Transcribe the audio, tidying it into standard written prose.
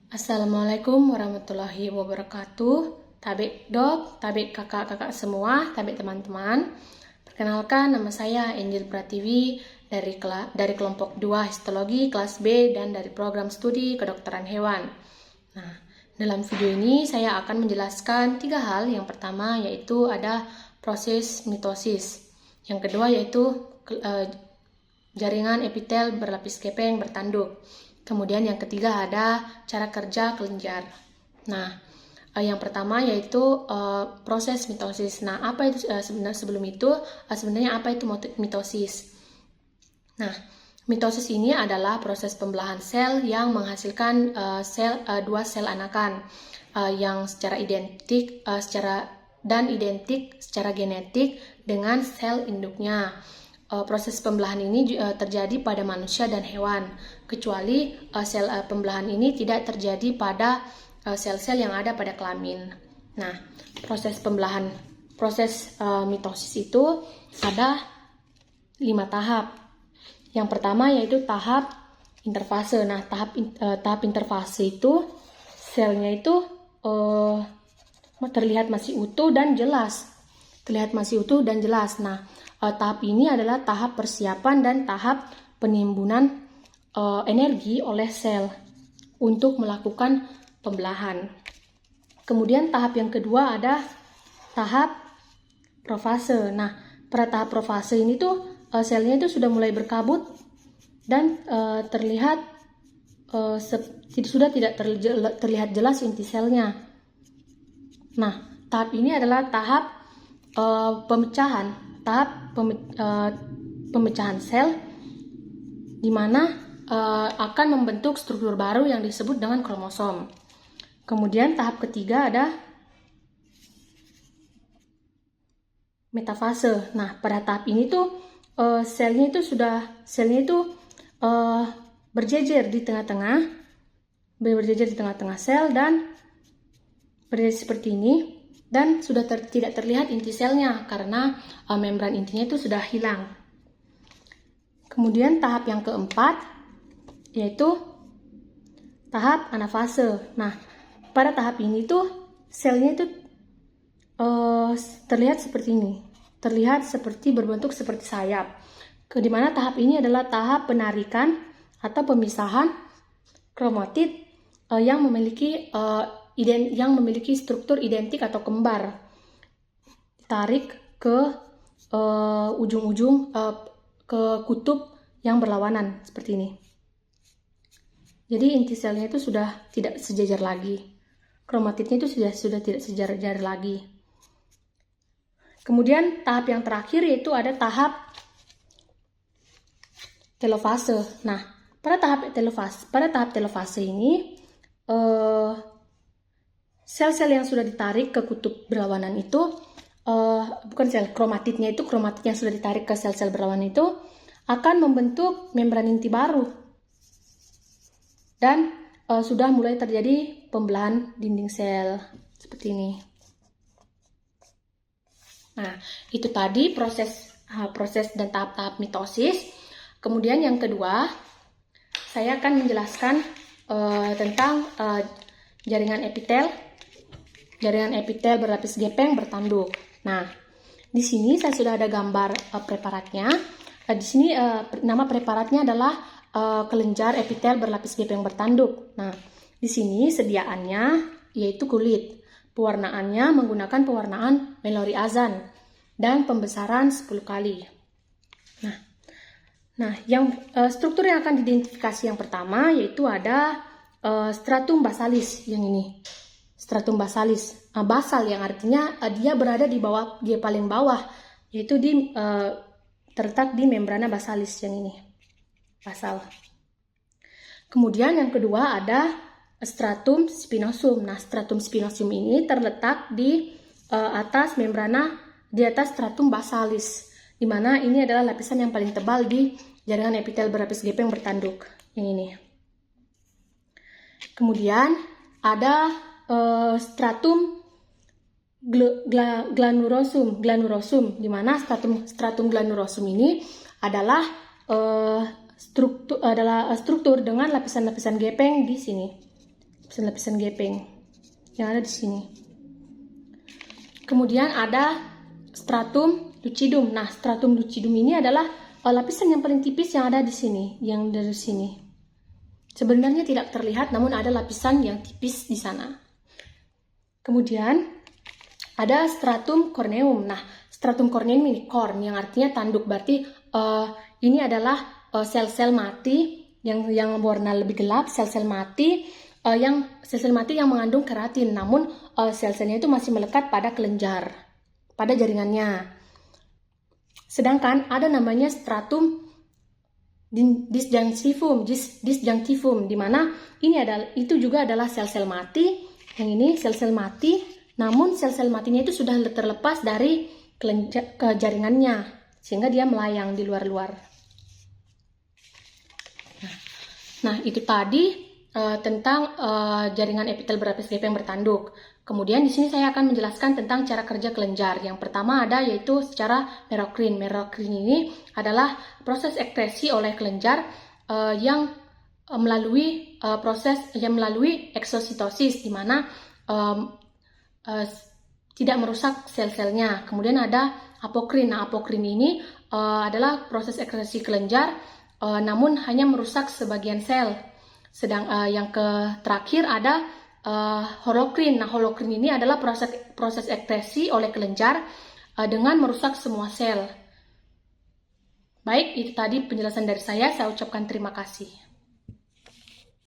Assalamualaikum warahmatullahi wabarakatuh. Tabik dok, tabik kakak-kakak semua, tabik teman-teman. Perkenalkan, nama saya Angel Pratiwi dari kelompok 2 histologi kelas B dan dari program studi kedokteran hewan. Nah, dalam video ini saya akan menjelaskan 3 hal. Yang pertama yaitu ada proses mitosis. Yang kedua yaitu jaringan epitel berlapis gepeng bertanduk. Kemudian yang ketiga ada cara kerja kelenjar. Nah, yang pertama yaitu proses mitosis. Nah, apa itu sebenarnya apa itu mitosis? Nah, mitosis ini adalah proses pembelahan sel yang menghasilkan dua sel anakan yang secara identik secara genetik dengan sel induknya. Proses pembelahan ini terjadi pada manusia dan hewan, kecuali sel pembelahan ini tidak terjadi pada sel-sel yang ada pada kelamin. Nah, proses mitosis itu ada 5 tahap. Yang pertama yaitu tahap interfase. Nah, tahap interfase itu selnya itu terlihat masih utuh dan jelas. Nah, tahap ini adalah tahap persiapan dan tahap penimbunan energi oleh sel untuk melakukan pembelahan. Kemudian tahap yang kedua ada tahap profase. Nah, pada tahap profase ini tuh selnya itu sudah mulai berkabut dan terlihat sudah tidak terlihat jelas inti selnya. Nah, tahap ini adalah tahap pemecahan sel, di mana akan membentuk struktur baru yang disebut dengan kromosom. Kemudian tahap ketiga ada metafase. Nah, pada tahap ini tuh selnya itu berjejer di tengah-tengah sel dan berjejer seperti ini. Dan sudah tidak terlihat inti selnya karena membran intinya itu sudah hilang. Kemudian tahap yang keempat yaitu tahap anafase. Nah, pada tahap ini tuh selnya itu terlihat seperti ini, berbentuk seperti sayap. Di mana tahap ini adalah tahap penarikan atau pemisahan kromatid yang memiliki struktur identik atau kembar, ditarik ke ujung-ujung ke kutub yang berlawanan seperti ini. Jadi inti selnya itu sudah tidak sejajar lagi, kromatidnya itu sudah tidak sejajar lagi. Kemudian tahap yang terakhir yaitu ada tahap telofase. Nah, pada tahap telofase ini sel-sel yang sudah ditarik ke kutub berlawanan itu, kromatid yang sudah ditarik ke sel-sel berlawanan itu akan membentuk membran inti baru. Dan sudah mulai terjadi pembelahan dinding sel seperti ini. Nah, itu tadi proses dan tahap-tahap mitosis. Kemudian yang kedua, saya akan menjelaskan tentang jaringan epitel berlapis gepeng bertanduk. Nah, di sini saya sudah ada gambar preparatnya. Di sini nama preparatnya adalah kelenjar epitel berlapis gepeng bertanduk. Nah, di sini sediaannya yaitu kulit. Pewarnaannya menggunakan pewarnaan Mallory Azan dan pembesaran 10 kali. Nah, struktur yang akan diidentifikasi yang pertama yaitu ada stratum basalis yang ini. Stratum basalis, basal yang artinya dia berada di bawah, dia paling bawah, yaitu terletak di membrana basalis yang ini, basal. Kemudian yang kedua ada stratum spinosum. Nah, stratum spinosum ini terletak di atas stratum basalis, di mana ini adalah lapisan yang paling tebal di jaringan epitel berlapis gepeng bertanduk yang ini. Kemudian ada stratum glanurosum, di mana stratum glanurosum ini adalah struktur dengan lapisan-lapisan gepeng di sini. lapisan gepeng yang ada di sini. Kemudian ada stratum lucidum. Nah, stratum lucidum ini adalah lapisan yang paling tipis yang ada di sini, yang dari sini. Sebenarnya tidak terlihat, namun ada lapisan yang tipis di sana. Kemudian ada stratum corneum. Nah, stratum corneum ini corn, yang artinya tanduk. Berarti ini adalah sel-sel mati yang warna lebih gelap, sel-sel mati yang mengandung keratin, namun sel-selnya itu masih melekat pada kelenjar, pada jaringannya. Sedangkan ada namanya stratum disjunctivum, di mana itu juga adalah sel-sel mati. Yang ini sel-sel mati, namun sel-sel matinya itu sudah terlepas dari jaringannya, sehingga dia melayang di luar-luar. Nah, itu tadi tentang jaringan epitel berlapis gepeng bertanduk. Kemudian di sini saya akan menjelaskan tentang cara kerja kelenjar. Yang pertama ada yaitu secara merokrin. Merokrin ini adalah proses ekskresi oleh kelenjar yang melalui eksositosis, di mana tidak merusak sel-selnya. Kemudian ada apokrin. Nah, apokrin ini adalah proses ekskresi kelenjar, namun hanya merusak sebagian sel. Yang terakhir ada holokrin. Nah, holokrin ini adalah proses ekskresi oleh kelenjar dengan merusak semua sel. Baik, itu tadi penjelasan dari saya. Saya ucapkan terima kasih.